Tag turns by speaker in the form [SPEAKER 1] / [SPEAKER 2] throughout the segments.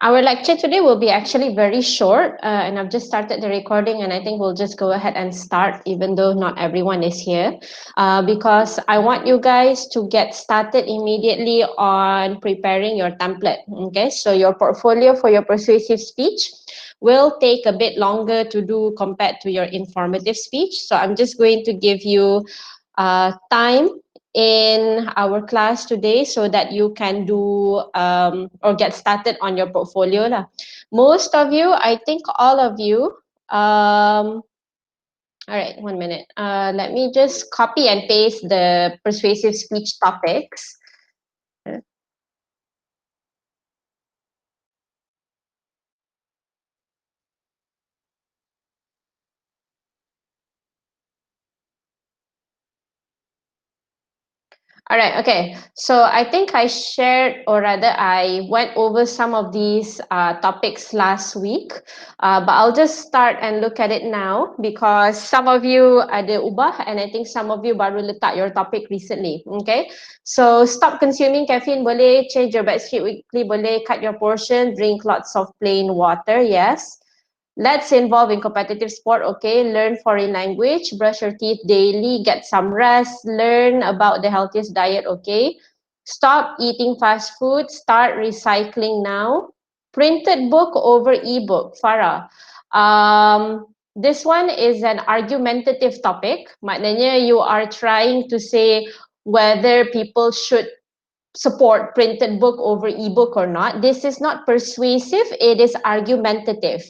[SPEAKER 1] Our lecture today will be actually very short, and I've just started the recording, and I think we'll just go ahead and start, even though not everyone is here, because I want you guys to get started immediately on preparing your template. Okay, so your portfolio for your persuasive speech will take a bit longer to do compared to your informative speech. So I'm just going to give you time in our class today so that you can do or get started on your portfolio lah. Most of you, I think all of you, all right, 1 minute. Let me just copy and paste the persuasive speech topics. All right, okay. So I think I shared, or rather I went over some of these topics last week, but I'll just start and look at it now because some of you ada ubah and I think some of you baru letak your topic recently, okay? So stop consuming caffeine boleh, change your bedsheet weekly boleh, cut your portion, drink lots of plain water, yes. Let's involve in competitive sport, okay? Learn foreign language, brush your teeth daily, get some rest, learn about the healthiest diet, okay? Stop eating fast food, start recycling now. Printed book over ebook, Farah. This one is an argumentative topic. Maknanya you are trying to say whether people should support printed book over ebook or not. This is not persuasive, it is argumentative.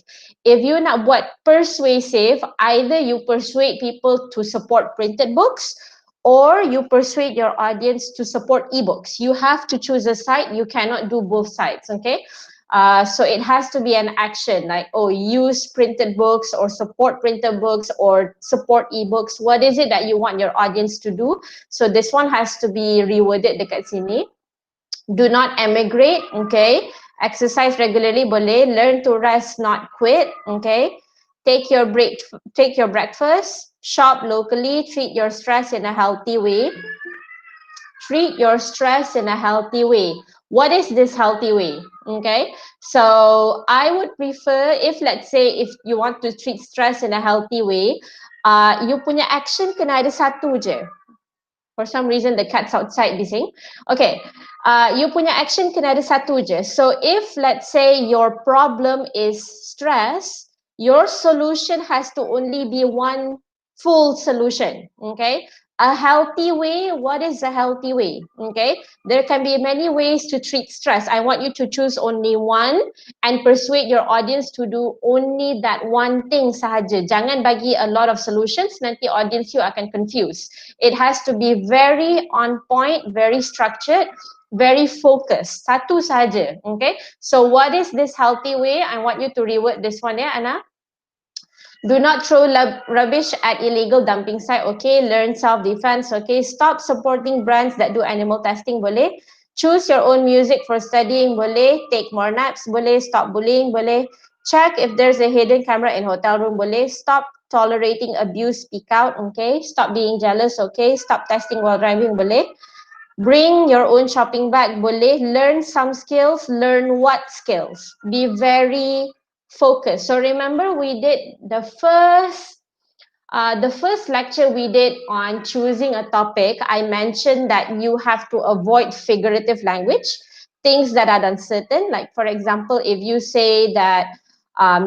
[SPEAKER 1] If you nak buat persuasive, either you persuade people to support printed books or you persuade your audience to support ebooks. You have to choose a side, you cannot do both sides, okay? So it has to be an action like, oh, use printed books or support printed books or support ebooks. What is it that you want your audience to do? So this one has to be reworded dekat sini. Do not emigrate, okay? Exercise regularly boleh. Learn to rest, not quit, okay? Take your breakfast. Shop locally. Treat your stress in a healthy way. Treat your stress in a healthy way. What is this healthy way? Okay, so I would prefer, if let's say if you want to treat stress in a healthy way, you punya action kena ada satu je. For some reason the cat's outside bising. Okay, you punya action kena ada satu je. So if let's say your problem is stress, your solution has to only be one full solution, okay? A healthy way, what is a healthy way, okay? There can be many ways to treat stress. I want you to choose only one and persuade your audience to do only that one thing sahaja. Jangan bagi a lot of solutions, nanti audience you akan confused. It has to be very on point, very structured, very focused. Satu sahaja, okay? So what is this healthy way? I want you to reword this one, yeah, Anna? Do not throw rubbish at illegal dumping site, okay? Learn self-defense, okay? Stop supporting brands that do animal testing, boleh? Choose your own music for studying, boleh? Take more naps, boleh? Stop bullying, boleh? Check if there's a hidden camera in hotel room, boleh? Stop tolerating abuse, speak out, okay? Stop being jealous, okay? Stop testing while driving, boleh? Bring your own shopping bag, boleh? Learn some skills, learn what skills? Be very focused. So remember we did the first lecture we did on choosing a topic. I mentioned that you have to avoid figurative language, things that are uncertain. Like for example, if you say that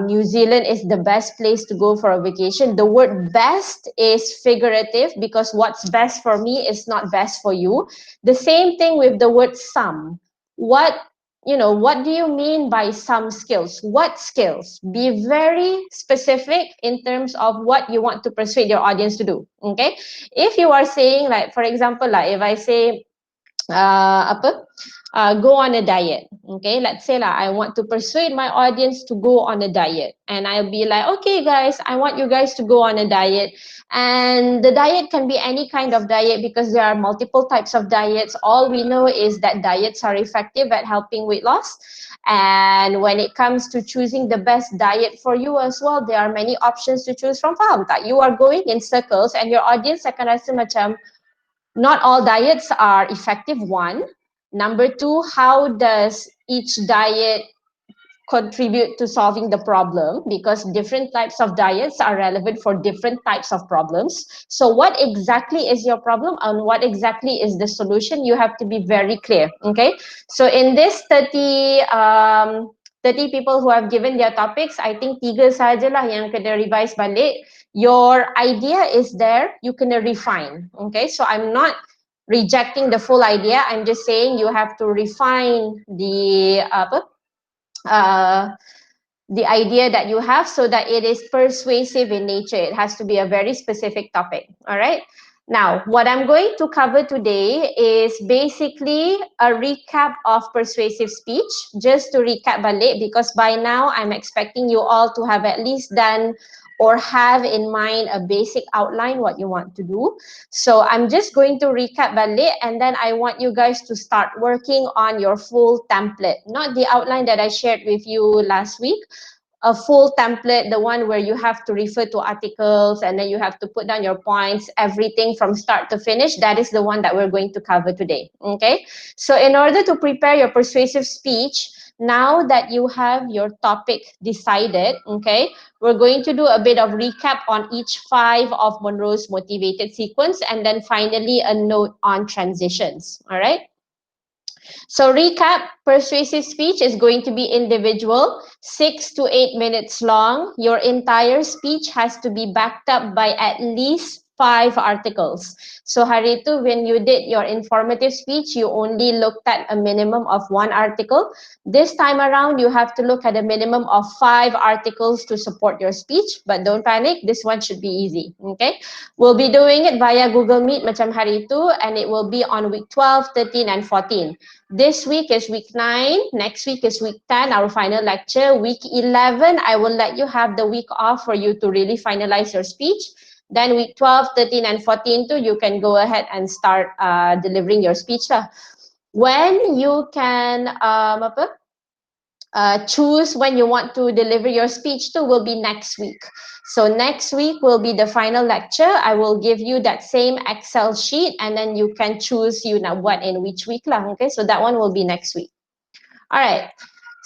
[SPEAKER 1] New Zealand is the best place to go for a vacation, the word best is figurative because what's best for me is not best for you. The same thing with the word some. What do you mean by some skills? What skills? Be very specific in terms of what you want to persuade your audience to do, okay? If you are saying, like for example, like if I say go on a diet, okay? Let's say I want to persuade my audience to go on a diet, and I'll be like, okay guys, I want you guys to go on a diet, and the diet can be any kind of diet because there are multiple types of diets. All we know is that diets are effective at helping weight loss, and when it comes to choosing the best diet for you as well, there are many options to choose from. Faham tak? You are going in circles and your audience akan rasa macam not all diets are effective, one. Number two, how does each diet contribute to solving the problem, because different types of diets are relevant for different types of problems. So what exactly is your problem and what exactly is the solution? You have to be very clear. Okay, so in this 30 people who have given their topics, I think 3 sajalah yang kena revise balik. Your idea is there, you kena refine. Okay, so I'm not rejecting the full idea, I'm just saying you have to refine uh, the idea that you have so that it is persuasive in nature. It has to be a very specific topic. All right. Now, what I'm going to cover today is basically a recap of persuasive speech, just to recap balik, because by now I'm expecting you all to have at least done or have in mind a basic outline what you want to do. So I'm just going to recap balik, and then I want you guys to start working on your full template, not the outline that I shared with you last week, a full template, the one where you have to refer to articles and then you have to put down your points, everything from start to finish. That is the one that we're going to cover today. Okay, so in order to prepare your persuasive speech, now that you have your topic decided, okay, we're going to do a bit of recap on each 5 of Monroe's motivated sequence, and then finally a note on transitions. All right. So recap, persuasive speech is going to be individual, 6 to 8 minutes long. Your entire speech has to be backed up by at least 5 articles. So hari itu when you did your informative speech, you only looked at a minimum of 1 article. This time around, you have to look at a minimum of 5 articles to support your speech. But don't panic, this one should be easy. Okay, we'll be doing it via Google Meet macam hari itu, and it will be on week 12, 13, and 14. This week is week 9, next week is week 10, our final lecture. Week 11, I will let you have the week off for you to really finalize your speech. Then week 12, 13, and 14 too, you can go ahead and start delivering your speech lah. When you can choose when you want to deliver your speech too will be next week. So next week will be the final lecture. I will give you that same Excel sheet, and then you can choose what in which week lah. Okay, so that one will be next week. All right.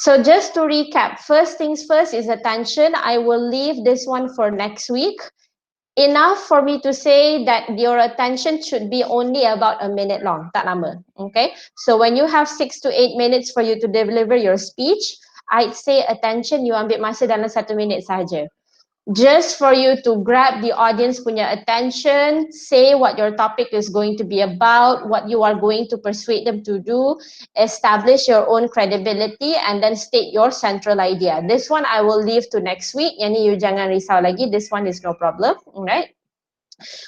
[SPEAKER 1] So just to recap, first things first is attention. I will leave this one for next week. Enough for me to say that your attention should be only about a minute long, tak lama. Okay, so when you have 6 to 8 minutes for you to deliver your speech, I'd say attention you ambil masa dalam 1 minit sahaja. Just for you to grab the audience punya attention, say what your topic is going to be about, what you are going to persuade them to do, establish your own credibility, and then state your central idea. This one I will leave to next week. Yang ni you jangan risau lagi. This one is no problem. Alright.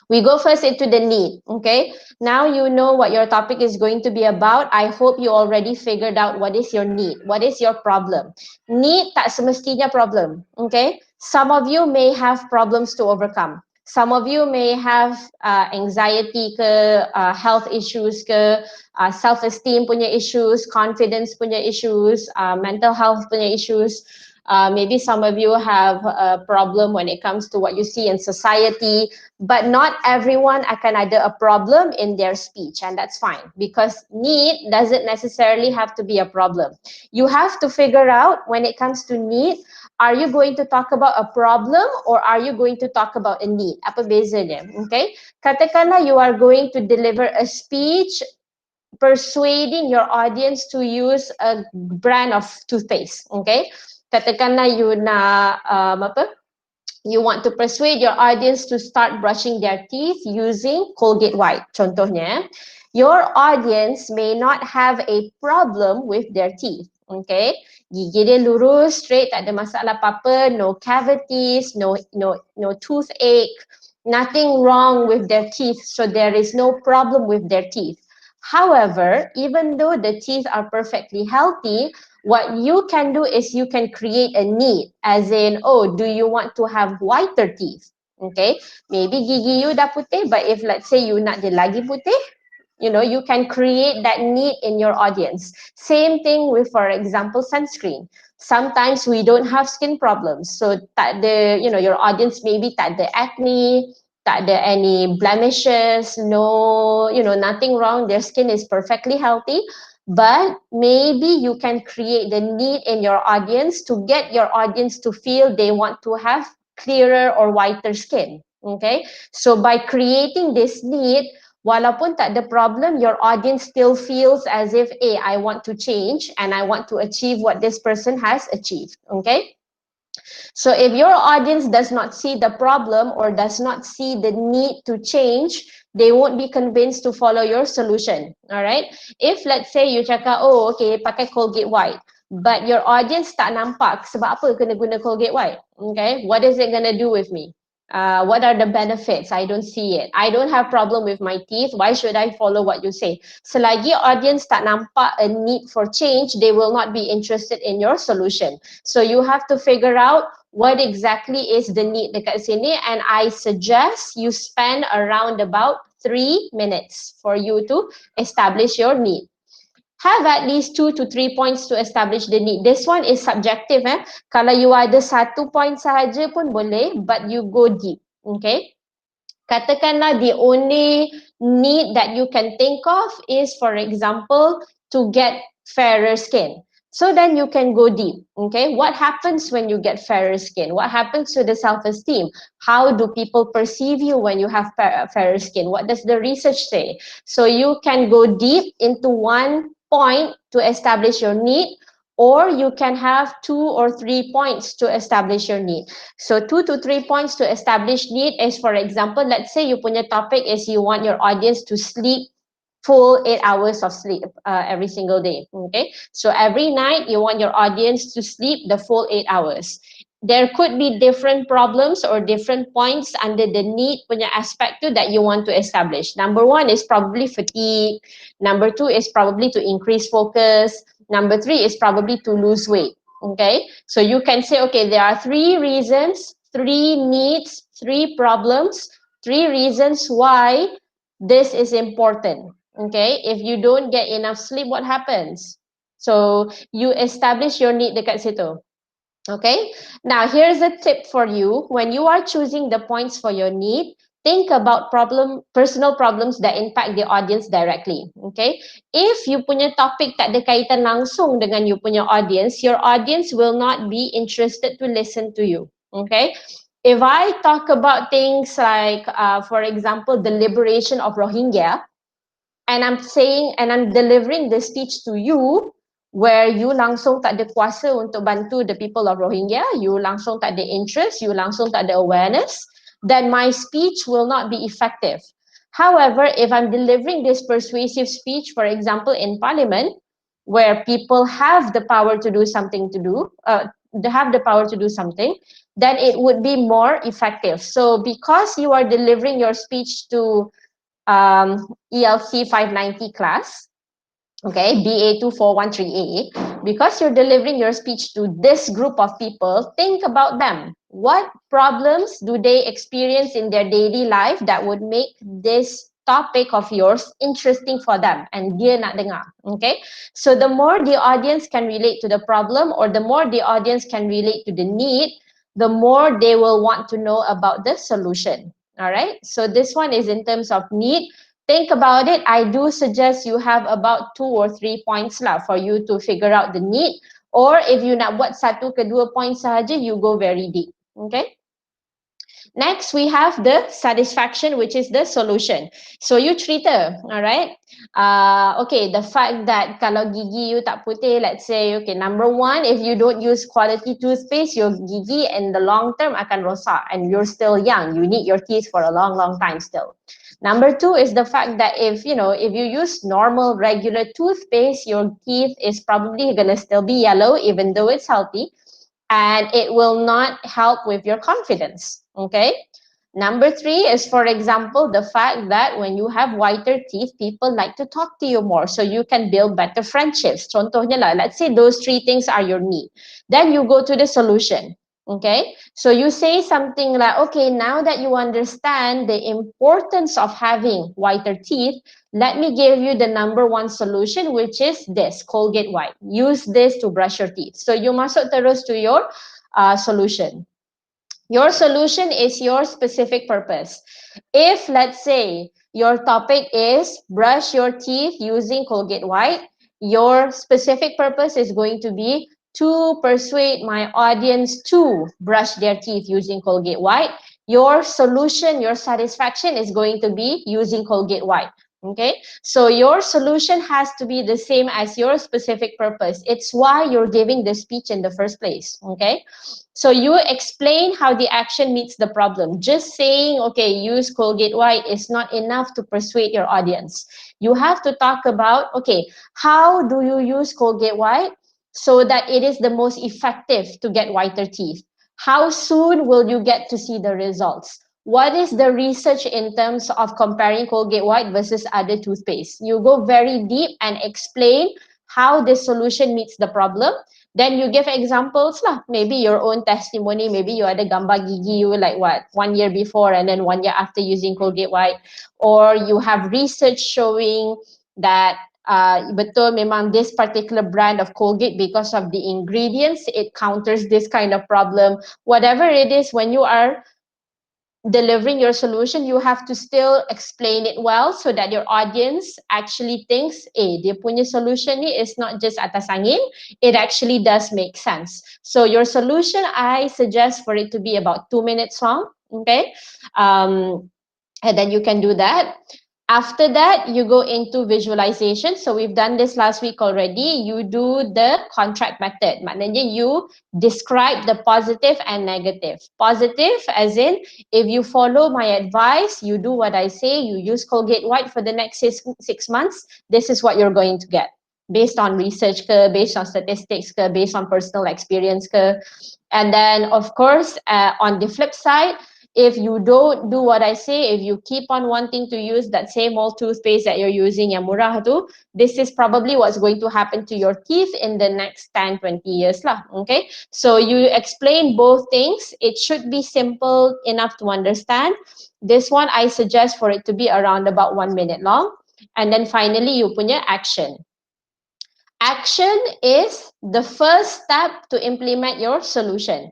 [SPEAKER 1] We go first into the need. Okay, now you know what your topic is going to be about. I hope you already figured out what is your need, what is your problem. Need tak semestinya problem. Okay, some of you may have problems to overcome. Some of you may have anxiety ke, health issues ke, self-esteem punya issues, confidence punya issues, mental health punya issues. Maybe some of you have a problem when it comes to what you see in society, but not everyone akan ada a problem in their speech, and that's fine, because need doesn't necessarily have to be a problem. You have to figure out when it comes to need, are you going to talk about a problem or are you going to talk about a need? Apa bezanya? Okay, katakanlah you are going to deliver a speech persuading your audience to use a brand of toothpaste. Okay, katakanlah you nak you want to persuade your audience to start brushing their teeth using Colgate White. Contohnya, your audience may not have a problem with their teeth. Okay, gigi dia lurus, straight, tak ada masalah apa-apa, no cavities, no toothache, nothing wrong with their teeth, so there is no problem with their teeth. However, even though the teeth are perfectly healthy, what you can do is you can create a need, as in, oh, do you want to have whiter teeth? Okay, maybe gigi you dah putih, but if let's say you nak dia lagi putih, you can create that need in your audience. Same thing with, for example, sunscreen. Sometimes we don't have skin problems, so tak ada, your audience maybe tak ada acne, tak ada any blemishes, no, nothing wrong, their skin is perfectly healthy, but maybe you can create the need in your audience to get your audience to feel they want to have clearer or whiter skin. Okay, so by creating this need, walaupun tak ada problem, your audience still feels as if, hey, I want to change and I want to achieve what this person has achieved. Okay, so if your audience does not see the problem or does not see the need to change, they won't be convinced to follow your solution. All right. If let's say you cakap, oh, okay, pakai Colgate White, but your audience tak nampak sebab apa kena guna Colgate White. Okay. What is it going to do with me? What are the benefits? I don't see it. I don't have problem with my teeth. Why should I follow what you say? Selagi audience tak nampak a need for change, they will not be interested in your solution. So you have to figure out what exactly is the need dekat sini, and I suggest you spend around about 3 minutes for you to establish your need. Have at least 2 to 3 points to establish the need. This one is subjective. Kalau you ada 1 point sahaja pun boleh, but you go deep. Okay. Katakanlah the only need that you can think of is, for example, to get fairer skin. So then you can go deep. Okay, what happens when you get fairer skin? What happens to the self-esteem? How do people perceive you when you have fairer skin? What does the research say? So you can go deep into one point to establish your need, or you can have 2 or 3 points to establish your need. So 2 to 3 points to establish need is, for example, let's say you punya topic is you want your audience to sleep full 8 hours of sleep every single day. Okay, so every night you want your audience to sleep the full 8 hours. There could be different problems or different points under the need punya aspect tu that you want to establish. Number 1 is probably fatigue. Number 2 is probably to increase focus. Number 3 is probably to lose weight. Okay, so you can say, okay, there are 3 reasons, 3 needs, 3 problems, 3 reasons why this is important. Okay, if you don't get enough sleep, what happens? So you establish your need dekat situ. Okay, now here's a tip for you. When you are choosing the points for your need, think about personal problems that impact the audience directly. Okay, if you punya topik tak ada kaitan langsung dengan you punya audience, your audience will not be interested to listen to you. Okay, if I talk about things like, for example, the liberation of Rohingya, and I'm delivering the speech to you where you langsung tak ada kuasa untuk bantu the people of Rohingya, you langsung tak ada interest, you langsung tak ada awareness, then my speech will not be effective. However, if I'm delivering this persuasive speech, for example, in Parliament, where people have the power to do something they have the power to do something, then it would be more effective. So because you are delivering your speech to ELC590 class, okay, BA2413A, because you're delivering your speech to this group of people, think about them. What problems do they experience in their daily life that would make this topic of yours interesting for them and dia nak dengar? Okay, so the more the audience can relate to the problem, or the more the audience can relate to the need, the more they will want to know about the solution. All right, so this one is in terms of need. Think about it. I do suggest you have about 2 or 3 points lah for you to figure out the need. Or if you nak buat 1 ke 2 points sahaja, you go very deep. Okay. Next, we have the satisfaction, which is the solution. So you cerita, all right? Okay, the fact that kalau gigi you tak putih, let's say, okay, number 1, if you don't use quality toothpaste, your gigi in the long term akan rosak, and you're still young. You need your teeth for a long, long time still. Number 2 is the fact that if you use normal, regular toothpaste, your teeth is probably gonna still be yellow, even though it's healthy, and it will not help with your confidence. Okay. Number 3 is, for example, the fact that when you have whiter teeth, people like to talk to you more, so you can build better friendships. Contohnya lah, let's say those 3 things are your need. Then you go to the solution. Okay, so you say something like, okay, now that you understand the importance of having whiter teeth, let me give you the number 1 solution, which is this, Colgate White. Use this to brush your teeth. So you masuk terus to your solution. Your solution is your specific purpose. If, let's say, your topic is brush your teeth using Colgate White, Your specific purpose is going to be to persuade my audience to brush their teeth using Colgate White. Your solution, your satisfaction is going to be using Colgate White. Okay, so your solution has to be the same as your specific purpose. It's why you're giving the speech in the first place. Okay, so you explain how the action meets the problem. Just saying, okay, use Colgate White is not enough to persuade your audience. You have to talk about, okay, how do you use Colgate White so that it is the most effective to get whiter teeth? How soon will you get to see the results? What is the research in terms of comparing Colgate White versus other toothpaste? You go very deep and explain how this solution meets the problem. Then you give examples lah. Maybe your own testimony. Maybe you ada gambar gigi you like what 1 year before and then 1 year after using Colgate White, or you have research showing that betul memang this particular brand of Colgate, because of the ingredients, it counters this kind of problem. Whatever it is, when you are delivering your solution, you have to still explain it well so that your audience actually thinks, dia punya solution ni is not just atas angin, it actually does make sense. So your solution, I suggest for it to be about 2 minutes long, okay? And then you can do that. After that, you go into visualization. So we've done this last week already. You do the contract method. Maknanya you describe the positive and negative. Positive as in, if you follow my advice, you do what I say, you use Colgate White for the next 6 months, this is what you're going to get. Based on research, based on statistics, based on personal experience. And then, of course, on the flip side, if you don't do what I say, if you keep on wanting to use that same old toothpaste that you're using, yang murah tu, this is probably what's going to happen to your teeth in the next 10, 20 years lah, okay? So you explain both things. It should be simple enough to understand. This one, I suggest for it to be around about 1 minute long. And then finally, you punya action. Action is the first step to implement your solution.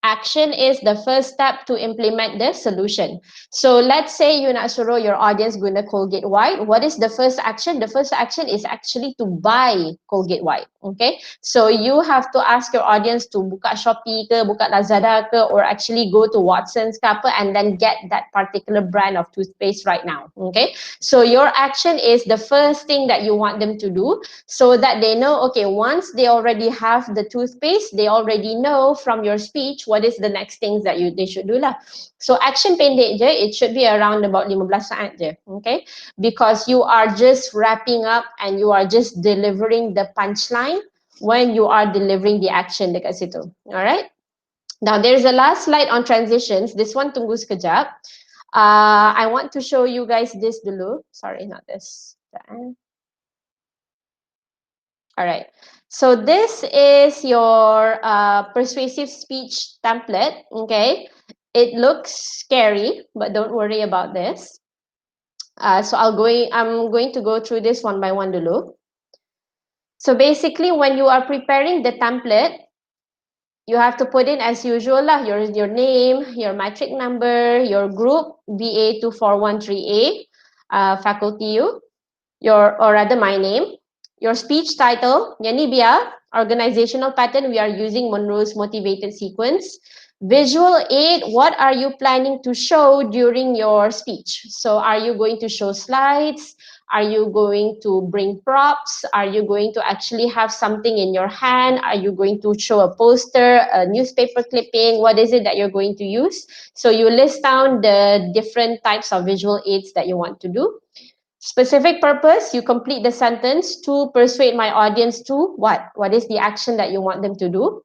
[SPEAKER 1] Action is the first step to implement the solution. So let's say you nak suruh your audience guna Colgate White. What is the first action? The first action is actually to buy Colgate White. Okay. So you have to ask your audience to buka Shopee ke, buka Lazada ke, or actually go to Watson's ke apa, and then get that particular brand of toothpaste right now. Okay. So your action is the first thing that you want them to do, so that they know, okay, once they already have the toothpaste, they already know from your speech what is the next things that they should do lah. So action pendek je, it should be around about 15 saat je, okay? Because you are just wrapping up and you are just delivering the punchline when you are delivering the action dekat situ. Alright? Now there's a last slide on transitions. This one tunggu sekejap. I want to show you guys this dulu. Sorry, not this. All right. So this is your persuasive speech template. Okay. It looks scary, but don't worry about this. So I'm going to go through this one by one dulu. So basically, when you are preparing the template, you have to put in as usual lah, your name, your matric number, your group, BA2413A, faculty you, or rather my name, your speech title, yani biar, organizational pattern, we are using Monroe's motivated sequence. Visual aid, what are you planning to show during your speech? So are you going to show slides? Are you going to bring props? Are you going to actually have something in your hand? Are you going to show a poster, a newspaper clipping? What is it that you're going to use? So you list down the different types of visual aids that you want to do. Specific purpose, you complete the sentence to persuade my audience to what? What is the action that you want them to do?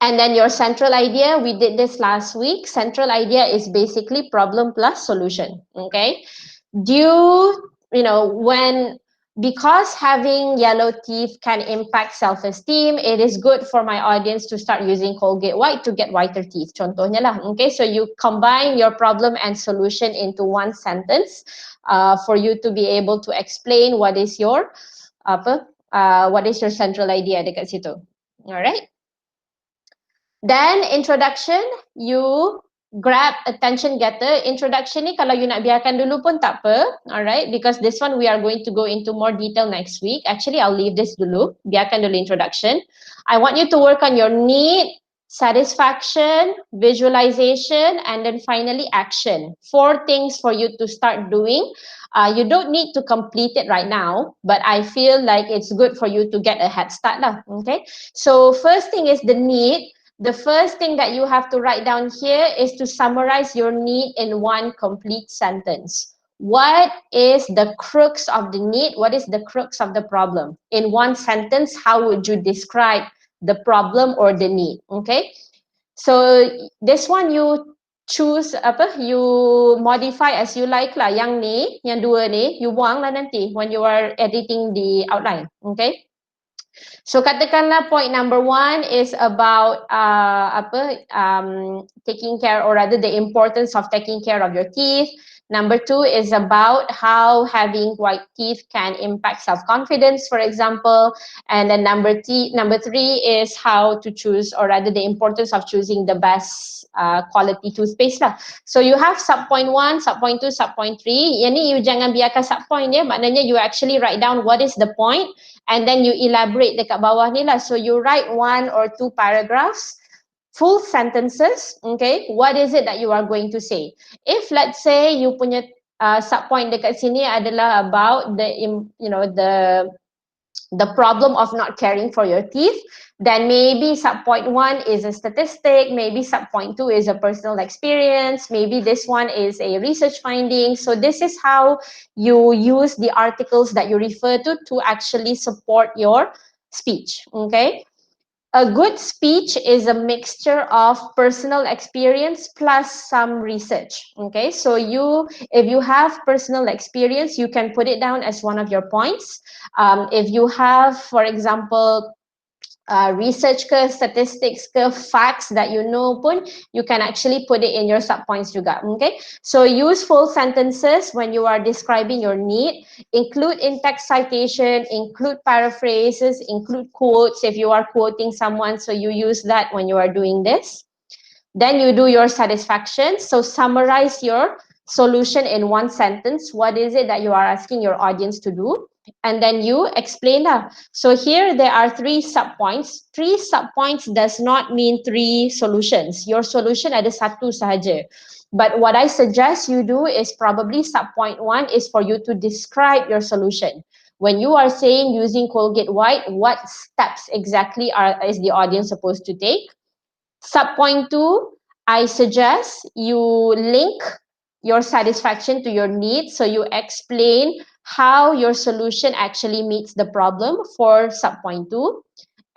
[SPEAKER 1] And then your central idea, we did this last week. Central idea is basically problem plus solution, okay? Because having yellow teeth can impact self-esteem, it is good for my audience to start using Colgate White to get whiter teeth. Contohnya lah, okay? So you combine your problem and solution into one sentence for you to be able to explain what is your central idea dekat situ. All right? Then introduction, you grab attention getter. Introduction ni kalau you nak biarkan dulu pun tak apa, alright, because this one we are going to go into more detail next week. Actually, I'll leave this dulu, biarkan dulu introduction. I want you to work on your need, satisfaction, visualization, and then finally action. 4 things for you to start doing. You don't need to complete it right now, but I feel like it's good for you to get a head start lah, okay? So first thing is the need. The first thing that you have to write down here is to summarize your need in one complete sentence. What is the crux of the need? What is the crux of the problem? In one sentence, how would you describe the problem or the need? Okay. So this one you choose apa? You modify as you like lah. Yang ni, yang dua ni, you buang lah nanti when you are editing the outline. Okay. So katakanlah point number 1 is about taking care, or rather the importance of taking care of your teeth. Number 2 is about how having white teeth can impact self-confidence, for example. And then number 3 is how to choose, or rather the importance of choosing the best quality toothpaste lah. So you have sub point 1, sub point 2, sub point 3. Yang ni you jangan biarkan sub point dia, maknanya you actually write down what is the point and then you elaborate dekat bawah ni lah. So you write 1 or 2 paragraphs, full sentences, okay? What is it that you are going to say? If let's say you punya sub point dekat sini adalah about the problem of not caring for your teeth, then maybe sub point 1 is a statistic, maybe sub point 2 is a personal experience, maybe this one is a research finding. So this is how you use the articles that you refer to actually support your speech, okay? A good speech is a mixture of personal experience plus some research, okay? So if you have personal experience, you can put it down as one of your points. If you have, for example, research ke, statistics ke, facts that you know pun, you can actually put it in your subpoints juga, okay? So use full sentences when you are describing your need, include in-text citation, include paraphrases, include quotes if you are quoting someone, so you use that when you are doing this. Then you do your satisfaction, so summarize your solution in one sentence. What is it that you are asking your audience to do? And then you explain that. So here there are 3 subpoints. 3 subpoints does not mean 3 solutions. Your solution ada satu sahaja. But what I suggest you do is probably subpoint 1 is for you to describe your solution. When you are saying using Colgate White, what steps exactly is the audience supposed to take? Subpoint 2, I suggest you link your satisfaction to your needs. So you explain how your solution actually meets the problem for subpoint 2.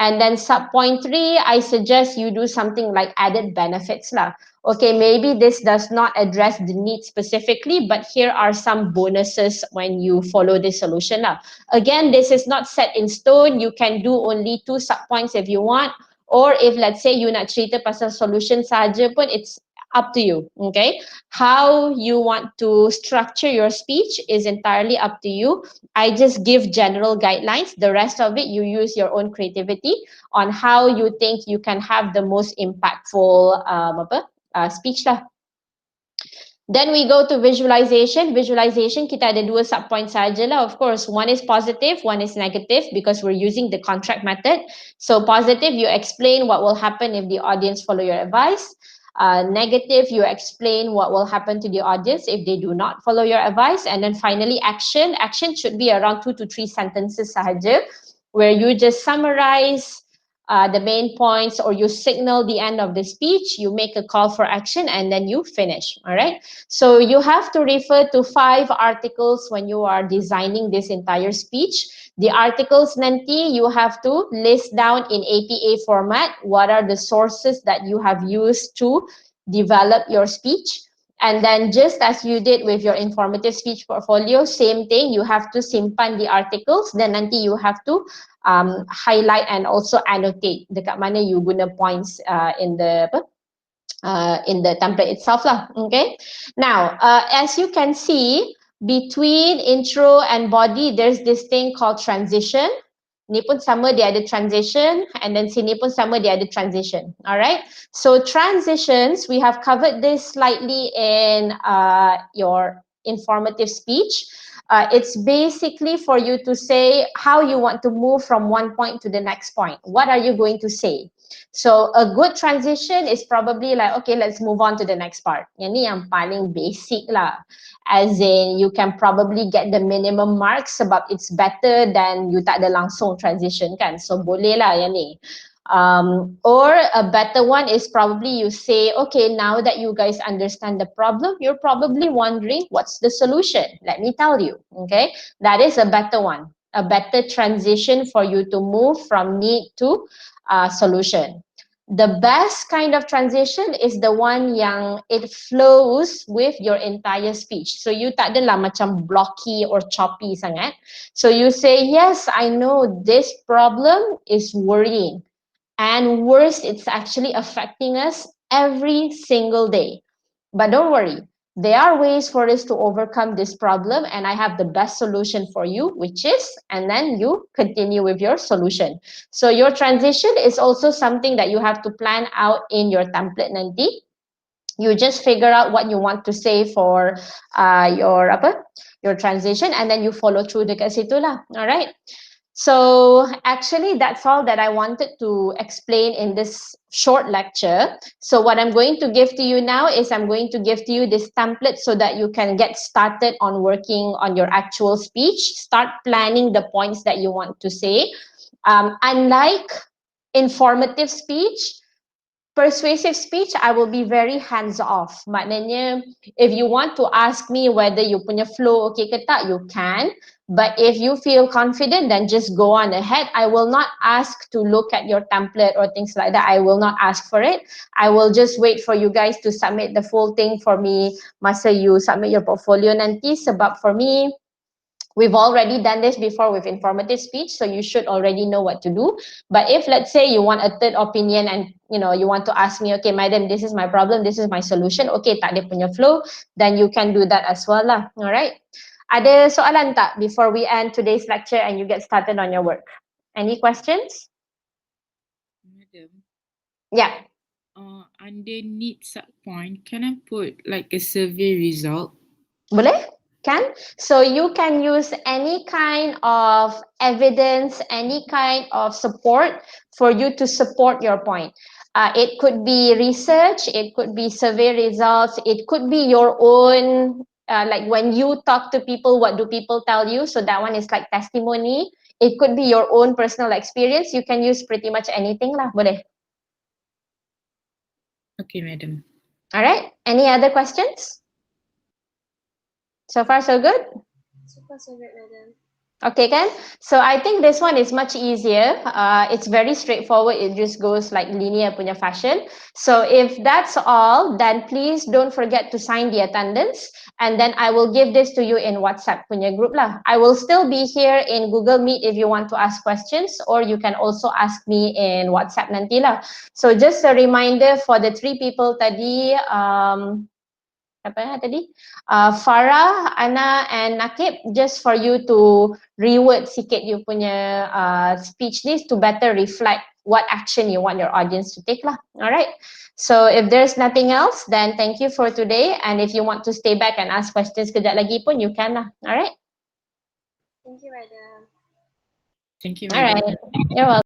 [SPEAKER 1] And then subpoint 3, I suggest you do something like added benefits lah. Okay, maybe this does not address the need specifically, but here are some bonuses when you follow this solution lah. Again, this is not set in stone. You can do only 2 subpoints if you want. Or if let's say you nak cerita pasal solution saja pun, it's up to you, okay? How you want to structure your speech is entirely up to you. I just give general guidelines. The rest of it, you use your own creativity on how you think you can have the most impactful speech lah. Then we go to visualization. Visualization, kita ada 2 subpoints saja lah. Of course, one is positive, one is negative because we're using the contract method. So positive, you explain what will happen if the audience follow your advice. Negative, you explain what will happen to the audience if they do not follow your advice. And then finally, action. Action should be around 2 to 3 sentences sahaja, where you just summarize the main points, or you signal the end of the speech, you make a call for action, and then you finish, all right? So you have to refer to 5 articles when you are designing this entire speech. The articles nanti, you have to list down in APA format what are the sources that you have used to develop your speech. And then just as you did with your informative speech portfolio, same thing, you have to simpan the articles, then nanti you have to highlight and also annotate dekat mana you guna points in the template itself lah, okay? Now, as you can see, between intro and body, there's this thing called transition. Ni pun sama dia ada transition, and then sini pun sama dia ada transition. Alright. So transitions, we have covered this slightly in your informative speech. It's basically for you to say how you want to move from one point to the next point. What are you going to say? So a good transition is probably like, okay, let's move on to the next part. Yang ni yang paling basic lah. As in, you can probably get the minimum marks sebab it's better than you tak ada langsung transition kan. So boleh lah yang ni. Or a better one is probably you say, okay, now that you guys understand the problem, you're probably wondering what's the solution. Let me tell you, okay? That is a better one, a better transition for you to move from need to solution. The best kind of transition is the one yang it flows with your entire speech. So you tak adalah macam blocky or choppy sangat. So you say, yes, I know this problem is worrying. And worse, it's actually affecting us every single day. But don't worry, there are ways for us to overcome this problem, and I have the best solution for you, which is, and then you continue with your solution. So your transition is also something that you have to plan out in your template nanti. You just figure out what you want to say for your transition, and then you follow through dekat situ lah. All right. So actually, that's all that I wanted to explain in this short lecture. So what I'm going to give to you now is I'm going to give to you this template so that you can get started on working on your actual speech, start planning the points that you want to say. Unlike informative speech, persuasive speech, I will be very hands-off. Maknanya, if you want to ask me whether you punya flow okay ke tak, you can. But if you feel confident, then just go on ahead. I will not ask to look at your template or things like that. I will not ask for it. I will just wait for you guys to submit the full thing for me masa you submit your portfolio nanti. Sebab for me, we've already done this before with informative speech, so you should already know what to do. But if let's say you want a third opinion and you want to ask me, okay, madam, this is my problem, this is my solution, okay, tak ada punya flow, then you can do that as well lah. All right. Ada soalan tak before we end today's lecture and you get started on your work? Any questions?
[SPEAKER 2] Madam.
[SPEAKER 1] Yeah.
[SPEAKER 2] Under need sub point, can I put like a survey result?
[SPEAKER 1] Boleh? Can? So you can use any kind of evidence, any kind of support for you to support your point. It could be research, it could be survey results, it could be your own, like when you talk to people, what do people tell you? So that one is like testimony. It could be your own personal experience. You can use pretty much anything lah, boleh.
[SPEAKER 2] Okay, madam.
[SPEAKER 1] All right. Any other questions? So far, so good?
[SPEAKER 3] So far, so good, madam.
[SPEAKER 1] Okay, kan? So I think this one is much easier. It's very straightforward. It just goes like linear punya fashion. So if that's all, then please don't forget to sign the attendance. And then I will give this to you in WhatsApp punya group lah. I will still be here in Google Meet if you want to ask questions, or you can also ask me in WhatsApp nanti lah. So just a reminder for the 3 people tadi, apa tadi? Farah, Ana, and Nakib, just for you to reword sikit you punya speech ni to better reflect what action you want your audience to take lah. Alright. So if there's nothing else, then thank you for today. And if you want to stay back and ask questions kejap lagi pun, you can lah. Alright.
[SPEAKER 3] Thank you, madam.
[SPEAKER 2] Thank you, madam.
[SPEAKER 1] Alright. You're welcome.